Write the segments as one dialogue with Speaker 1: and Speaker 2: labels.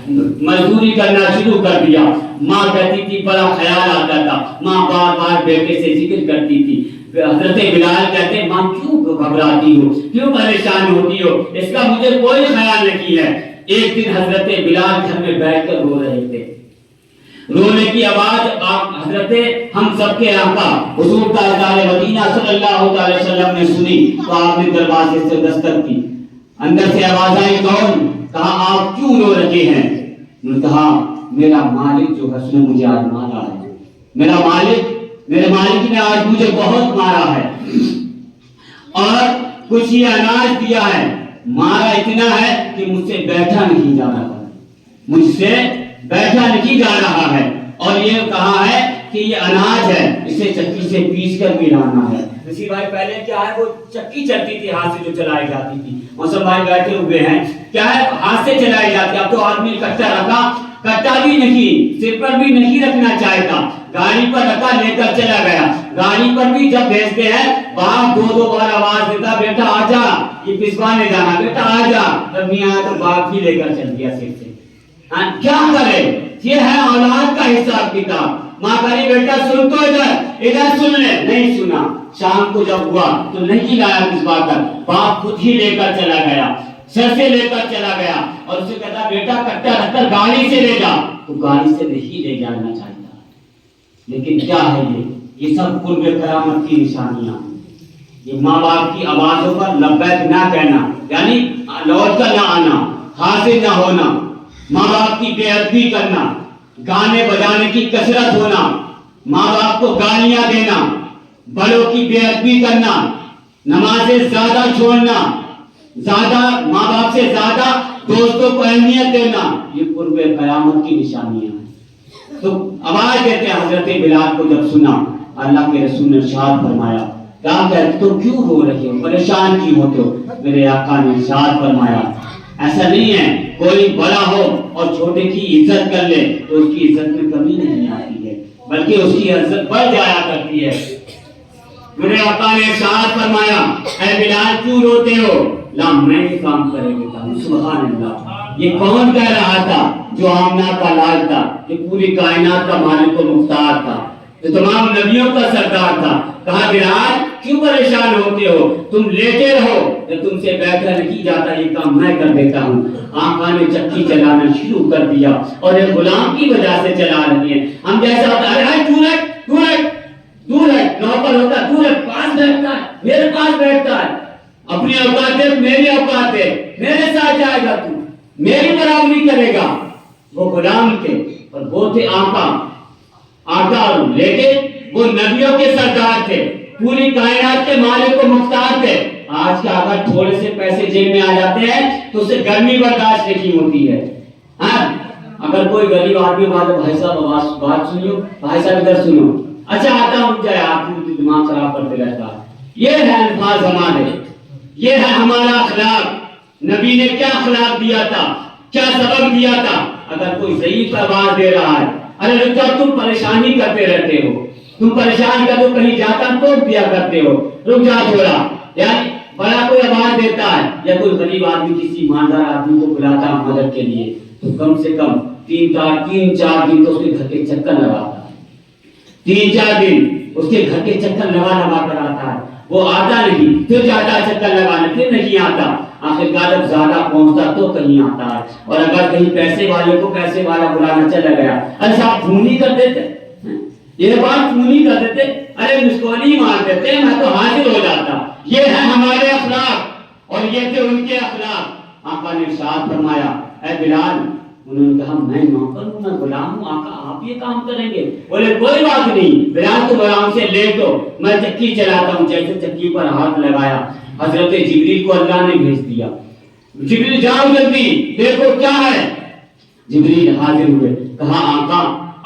Speaker 1: مزدوری کرنا شروع کر دیا. ماں کہتی تھی بڑا خیال آتا تھا, ماں بار بار بیٹے سے ذکر کرتی تھی. حضرت بلال کہتے ماں کیوں گھبراتی ہو, کیوں پریشان ہوتی ہو, اس کا مجھے کوئی خیال نہیں ہے. ایک دن حضرت بلال گھر میں بیٹھ کر رو رہے تھے. رونے کی آواز حضرت ہم سب کے آقا حضور تاجدار مدینہ صلی اللہ علیہ وسلم نے سنی تو آپ نے دروازے سے دستک کی. اندر سے آواز آئی کون؟ کہا آپ کیوں رو رہے ہیں؟ انہوں نے کہا میرا مالک جو ہے مجھے آج مارا ہے, میرے مالک نے آج مجھے بہت مارا ہے اور کچھ یہ اناج دیا ہے. مارا اتنا ہے کہ مجھ سے بیٹھا نہیں جا رہا ہے, اور یہ کہا ہے کہ یہ اناج ہے, اسے چکی سے پیس کر بھی لانا ہے. اسی بھائی پہلے کیا ہے وہ چکی چلتی تھی ہاتھ سے جو چلائی جاتی تھی, موسم بھائی بیٹھے ہوئے ہیں, کیا ہے ہاتھ سے چلائی جاتی. اب تو آدمی کٹا رکھا, کٹا بھی نہیں, سر پر بھی نہیں رکھنا چاہتا, گاڑی پر رکھا لے کر چلا گیا. گاڑی پر بھی جب بھیجتے ہیں باپ دو بار آواز دیتا بیٹا آ جا, یہ پسوانے جانا, بیٹا آ جا, جب نہیں آیا تو باپ بھی لے کر چل گیا سر سے. کیا کرے, یہ ہے اولاد کا حساب کتاب. ماں کہی بیٹا سن تو ادھر سن لے, نہیں سنا. شام کو جب ہوا تو نہیں لایا پسوا کر, باپ خود ہی لے کر چلا گیا, سر سے لے کر چلا گیا اور اسے کہتا بیٹا کٹا رکھ کر گاڑی سے لے جا. تو گاڑی سے نہیں لے جانا چاہتا, لیکن کیا ہے یہ سب قرب قیامت کی نشانیاں. یہ ماں باپ کی آوازوں پر لبیک نہ کہنا, یعنی لوٹ کر نہ آنا, حاضر نہ ہونا, ماں باپ کی بے ادبی کرنا, گانے بجانے کی کثرت ہونا, ماں باپ کو گالیاں دینا, بڑوں کی بے ادبی کرنا, نمازیں زیادہ چھوڑنا, زیادہ ماں باپ سے زیادہ دوستوں کو اہمیت دینا, یہ قرب قیامت کی نشانیاں ہیں. تو آواز دیتے حضرت بلال کو جب سنا, اللہ کے رسول نے ارشاد فرمایا کیا کہتے تو کیوں رو رہے ہو, پریشان کیوں ہوتے ہو؟ میرے آقا نے ارشاد فرمایا ایسا نہیں ہے کوئی بڑا ہو اور چھوٹے کی عزت کر لے تو اس کی عزت میں کمی نہیں آتی ہے, بلکہ اس کی عزت بڑھ جایا کرتی ہے. میرے آقا نے ارشاد فرمایا اے بلال کیوں روتے ہو؟ لا میں یہ کام کرے گا. سبحان اللہ. یہ کون کہہ رہا تھا؟ جو آمنہ کا لال تھا, جو پوری کائنات کا مالک و مختار تھا, جو تمام نبیوں کا سردار تھا. کہا بلال کیوں پریشان ہوتے ہو, تم لیٹے رہو, جب تم سے بیٹھا نہیں جاتا یہ کام میں کر دیتا ہوں. آقا نے چکی چلانا شروع کر دیا اور یہ غلام کی وجہ سے چلا رہی ہے. ہم جیسا ہوتا ہے دور ہے, نوکر ہوتا ہے دور ہے, پاس بیٹھتا ہے, میرے پاس بیٹھتا ہے, اپنی اوقات ہے میری اوقات ہے, میرے ساتھ جائے گا, تو میری برابری کرے گا. وہ غلام تھے اور وہ تھے آقا, لیکن وہ نبیوں کے سردار تھے, پوری کائنات کے مالک و مختار تھے. آج کا اگر تھوڑے سے پیسے جیب میں آ جاتے ہیں تو اسے گرمی برداشت نہیں ہوتی ہے. اگر کوئی غریب آدمی بھائی صاحب بات سنیو, بھائی صاحب ادھر سنو, اچھا آتا ہوں جائے, آپ کی دماغ خراب کرتے رہتا ہے. یہ ہے الفاظ ہمارے, یہ ہے ہمارا اخلاق. نبی نے کیا اخلاق دیا تھا, کیا سبق دیا تھا. اگر کوئی ضعیف آواز دے رہا ہے, ارے رک جاؤ, تم پریشانی کرتے رہتے ہو, تم پریشان کر دو, کہیں جاتا توڑ دیا کرتے ہو, رک جا تھوڑا. یعنی بڑا کوئی آواز دیتا ہے یا کوئی غریب آدمی کسی ایماندار آدمی کو بلاتا ہے مدد کے لیے, تو کم سے کم 3-4 دن تو اس کے گھر کے چکر لگاتا ہے, 3-4 دن اس کے گھر کے چکر لگا کر آتا ہے. وہ آتا نہیں, پھر جاتا ہے چکر لگانے, پھر نہیں آتا. آخر کار جب زیادہ پہنچتا تو کہیں آتا ہے. اور اگر کہیں پیسے والے کو پیسے والا بلانا چلا گیا, ارے صاحب فون ہی کر دیتے, یہ بات فون ہی کر دیتے, ارے مجھ کو نہیں مار دیتے, میں تو حاضر ہو جاتا. یہ ہے ہمارے اخلاق اور یہ تھے ان کے اخلاق. آقا نے ارشاد فرمایا اے بلال, انہوں نے کہا میں نوکر ہوں, میں غلام ہوں, آقا آپ یہ کام کریں گے؟ بولے کوئی بات نہیں بلال, تو آرام سے لیٹو, میں چکی چلاتا ہوں. جیسے چکی پر ہاتھ لگایا, حضرت جبریل کو اللہ نے بھیج دیا. جبریل جاؤ جلدی دیکھو کیا ہے. جبریل حاضر ہوئے, کہا آقا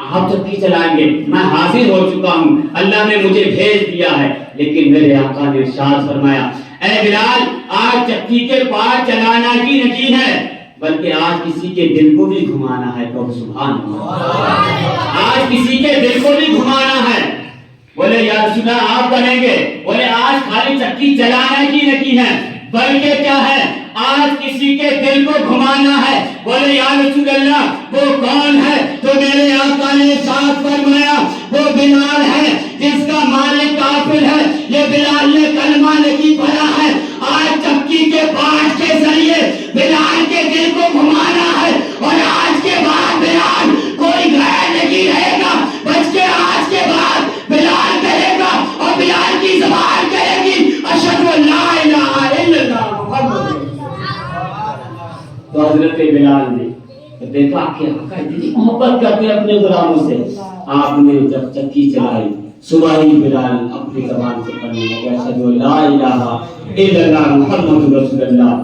Speaker 1: آپ چکی چلائیں گے, میں حاضر ہو چکا ہوں, اللہ نے مجھے بھیج دیا ہے. لیکن میرے آقا نے ارشاد فرمایا اے بلال, آج چکی کے پار چلانا ہی نہیں ہے, بلکہ آج کسی کے دل کو بھی گھمانا ہے. تو سبحان اللہ, آج کسی کے دل کو بھی گھمانا ہے. بولے یا رسول اللہ آپ کریں گے؟ بولے آج خالی چکی چلانا ہی نہیں ہے, بلکہ کیا ہے, آج کسی کے دل کو گھمانا ہے. بولے یا رسول اللہ وہ کون ہے؟ تو میرے آقا نے ارشاد فرمایا وہ بلال ہے جس کا مالک کافر ہے، یہ بلال نے کلمہ نہیں پڑھا ہے، آج چکی کے پاٹ کے ذریعے بلال کے دل کو گھمانا ہے، اور آج کے بعد بلال کوئی غیر نہیں رہے گا، بچ کے آج کے بعد بلال کہے گا اور بلال کی زبان کہے گی اشہد ان لا الہ الا اللہ محمد۔ تو حضرت بلال نے دیکھا کہ آقا اتنی محبت کرتے ہیں اپنے غلاموں سے، آپ نے جب چکی چلائی صبح ہی بلال اپنی زبان سے پڑھنے لگا اشہد ان لا الہ الا اللہ محمد رسول اللہ۔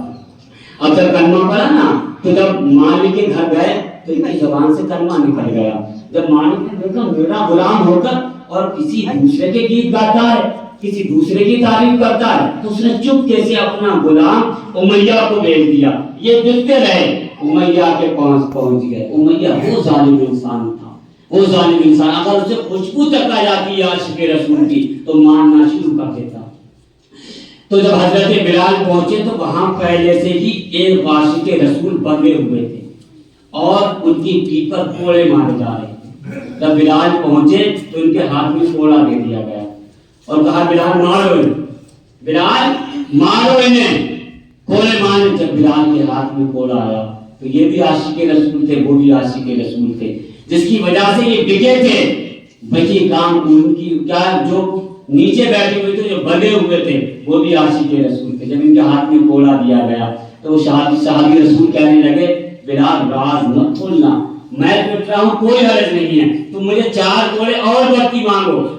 Speaker 1: اب جب کلمہ پڑھا نا تو جب مالک کے گھر گئے تو ان کی زبان سے کلمہ نکل گیا۔ جب مالک نے دیکھا میرا غلام ہو کر اور کسی دوسرے کے گیت گاتا ہے، کسی دوسرے کی تعریف کرتا ہے، تو اس نے چپکے سے اپنا غلام امیہ کو بھیج دیا۔ یہ دیکھتے رہے، امیہ کے پاس پہنچ گئے۔ امیہ وہ ظالم انسان تھا، وہ ظالم انسان اگر اسے خوشبو تک آ جاتی ہے عاشق رسول کی تو مارنا شروع کر دیتا۔ تو جب حضرت بلال پہنچے تو وہاں پہلے سے ہی ایک عاشق رسول بندے ہوئے تھے اور ان کی پیٹھ پر کوڑے مارے جا رہے تھے۔ جب بلال پہنچے تو ان کے ہاتھ میں کوڑا دے دیا گیا اور کہا بلال مارو انہیں، بلال مارو انہیں، کوڑے مارے۔ جب بلال کے ہاتھ میں کوڑا آیا تو یہ بھی عاشق رسول تھے، وہ بھی عاشق رسول تھے، جس کی وجہ سے یہ بگے تھے۔ بکی کام ان کی کیا جو نیچے بیٹھے ہوئے تھے، جو بندے ہوئے تھے، وہ بھی عاشق رسول تھے۔ جب ان کے ہاتھ میں کوڑا دیا گیا تو وہ صحابی رسول کہنے لگے بلال راز مت کھولنا، میں پٹ رہا ہوں، کوئی حرج نہیں ہے، تم مجھے 4 کوڑے اور بڑھتی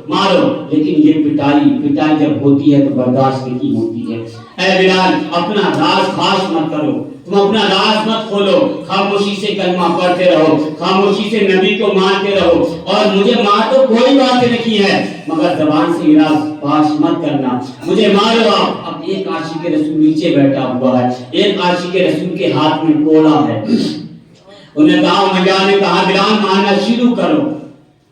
Speaker 1: مارو، لیکن یہ پٹائی جب ہوتی ہے تو برداشت نہیں ہوتی ہے۔ اے بلال اپنا راز فاش مت کرو، تم اپنا راز مت کھولو، خاموشی سے کلمہ پڑھتے رہو، خاموشی سے نبی کو مانتے رہو، اور مجھے مار تو کوئی بات نہیں ہے مگر زبان سے راز فاش مت کرنا، مجھے مارو آپ۔ اب ایک عاشق رسول نیچے بیٹھا ہوا ہے، ایک عاشق رسول کے ہاتھ میں کوڑا ہے۔ انہیں کہا امیہ نے کہا بلال مارنا شروع کرو۔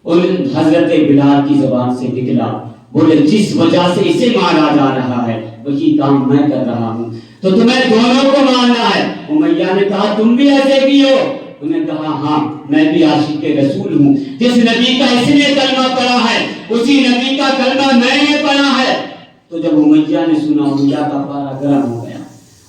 Speaker 1: حضرت بلال کی زبان سے نکلا، بولے جس وجہ سے اسے مارا جا رہا ہے وہی کام میں کر رہا ہوں، تو تمہیں دونوں کو مارنا ہے۔ امیہ نے کہا تم بھی ایسے بھی ہو؟ انہیں کہا ہاں میں بھی عاشق رسول ہوں، جس نبی کا اس نے کلمہ پڑھا ہے اسی نبی کا کلمہ میں نے پڑھا ہے۔ تو جب امیہ نے سنا امیہ کا پارا گرم ہو گیا۔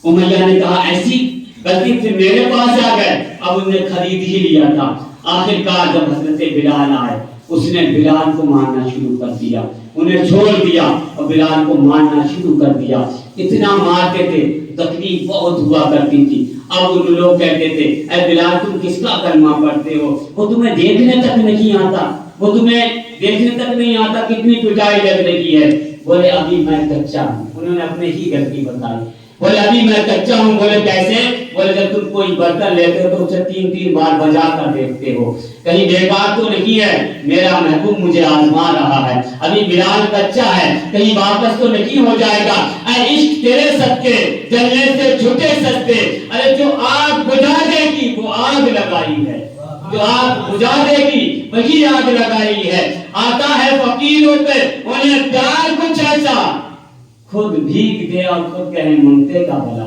Speaker 1: امیہ نے کہا ایسی غلطی پھر میرے پاس آ گئے، اب انہیں خرید ہی لیا تھا۔ آخر کار جب حضرت بلال آئے اس نے بلال کو مارنا شروع کر دیا، انہیں چھوڑ دیا اور بلال کو مارنا شروع کر دیا۔ اتنا مارتے تھے تکلیف بہت ہوا کرتی تھی۔ اب ان لوگ کہتے تھے اے بلال تم کس کا کلمہ پڑھتے ہو؟ وہ تمہیں دیکھنے تک نہیں آتا، وہ تمہیں دیکھنے تک نہیں آتا، کتنی پٹائی لگ رہی ہے۔ بولے ابھی میں کچا ہوں، انہوں نے اپنے ہی غلطی بتائی۔ بولے ابھی میں کچا ہوں۔ بولے کیسے؟ بولے جب تم کوئی برتن لیتے ہو تو اسے 3 بار بجا کر دیکھتے ہو، کہیں بیکار تو نہیں ہے، میرا محبوب مجھے آزما رہا ہے، ابھی بلال کچا ہے، کہیں واپس تو نہیں ہو جائے گا۔ اے عشق تیرے صدقے جلنے سے چھٹے سستے، ارے جو آگ بجھا دے گی وہ آگ لگائی ہے، جو آگ بجھا دے گی وہی آگ لگائی ہے۔ آتا ہے فقیروں پہ انہیں پیار کچھ ایسا، خود بھیگ دے اور خود کہیں منگتے کا بھلا،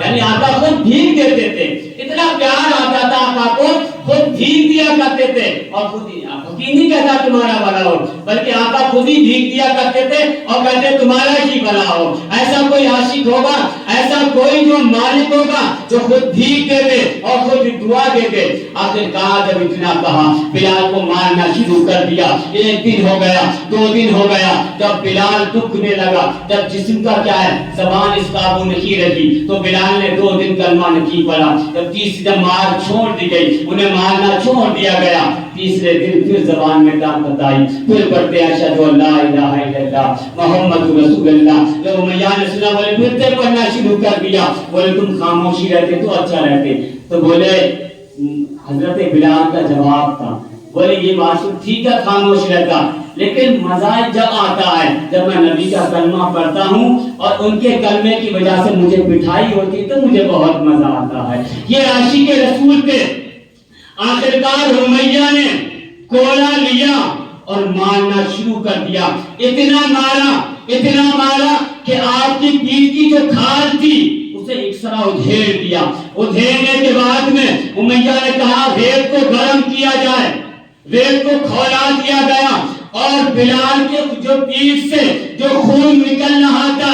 Speaker 1: یعنی آقا خود بھیگ دیتے تھے، اتنا پیار آتا تھا آقا کو، خود بھیگ دیا کرتے تھے، اور خود ہی فقیر نہیں کہتا تمہارا بھلا ہو، بلکہ آقا خود ہی بھیگ دیا کرتے تھے اور کہتے تمہارا ہی بھلا ہو۔ ایسا کوئی عاشق ہوگا، ایسا کوئی جو مالک ہوگا جو خود بھیگ دے دے اور خود دعا دے دے۔ آخر کہا جب اتنا کہا بلال کو مارنا شروع کر دیا۔ 1 دن ہو گیا، 2 دن ہو گیا، جب بلال دکھنے لگا، جب جسم کا کیا ہے زبان اس قابو نہیں رہی تو بلال نے 2 دن کلمہ نہیں پڑھا۔ جب تیسری مار چھوڑ دی گئی، انہیں مارنا چھوڑ دیا گیا، تیسرے دن پھر زبان میں طاقت آئی، پھر پڑھتے اشہد ان لا الہ الا اللہ محمد رسول اللہ۔ جب امیہ نے سنا بولے پھر سے پڑھنا شروع کر دیا، بولے تم خاموشی رہتے تو اچھا رہتے۔ تو بولے حضرت بلال کا جواب تھا، بولے یہ بات ٹھیک ہے خاموش رہتا، لیکن مزہ جب آتا ہے جب میں نبی کا کلمہ پڑھتا ہوں اور ان کے کلمے کی وجہ سے مجھے پٹھائی ہوتی تو مجھے بہت مزہ آتا ہے۔ یہ عاشق رسول تھے۔ آخرکار امیہ نے کوڑا لیا اور مارنا شروع کر دیا، اتنا مارا کہ آپ کی پیٹھ کی جو کھال تھی اس اسے اکسرا ادھیڑ دیا. ادھیڑنے کے بعد میں امیہ نے کہا ریت کو گرم کیا جائے. ریت کو کھولا دیا گیا اور بلال کے جو پیٹھ سے جو خون نکل رہا تھا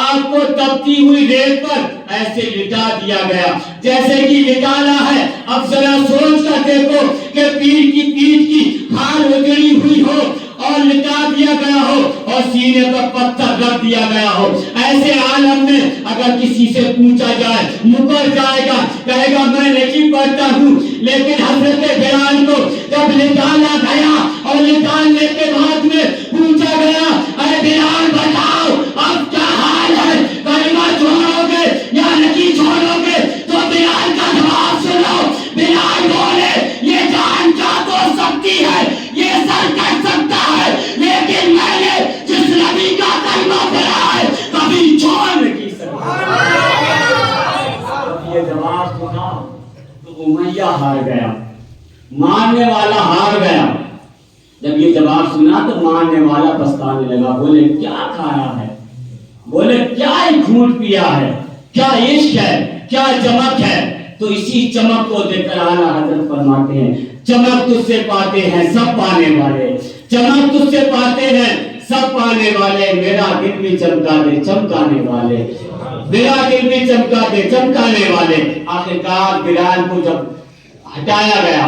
Speaker 1: آگ کو تپتی ہوئی ریت پر ایسے لٹا دیا گیا جیسے کہ لٹانا ہے. اب ذرا سوچ کر دیکھو کہ پیٹھ کی کھال اجڑی ہوئی ہو اور لٹا دیا گیا ہو اور سینے پر پتھر رکھ دیا گیا ہو. ایسے عالم میں اگر کسی سے پوچھا جائے مکر جائے گا, کہے گا میں نہیں پڑھتا ہوں. لیکن حضرت بلال کو جب لٹانا گیا اور لٹانے کے بعد میں پوچھا گیا اے بلال بتاؤ اب کیا حال ہے, کلمہ چھوڑو گے یا نہیں چھوڑو گے؟ تو بلال کا جواب سنو. بلال بولے یہ جان کا تو سکتی ہے, یہ سر کٹ سکتا ہے, لیکن میں نے جس نبی کا کلمہ پڑھا ہے کبھی چھوڑ نہیں سکتا. یہ جواب سنا تو امیہ ہار گیا, ماننے والا ہار گیا. جب یہ جواب سنا تو ماننے والا پچھتانے لگا. بولے کیا کھایا ہے, بولے کیا جھوٹ پیا ہے, کیا عشق ہے, کیا چمک ہے. تو اسی چمک کو دیکھ کر اعلیٰ حضرت فرماتے ہیں چمک تجھ سے پاتے ہیں سب پانے والے, چمک تجھ سے پاتے ہیں سب پانے والے. میرا دل بھی چمکا دے چمکانے والے, میرا دل بھی چمکا دے چمکانے والے. آخرکار بلال کو جب ہٹایا گیا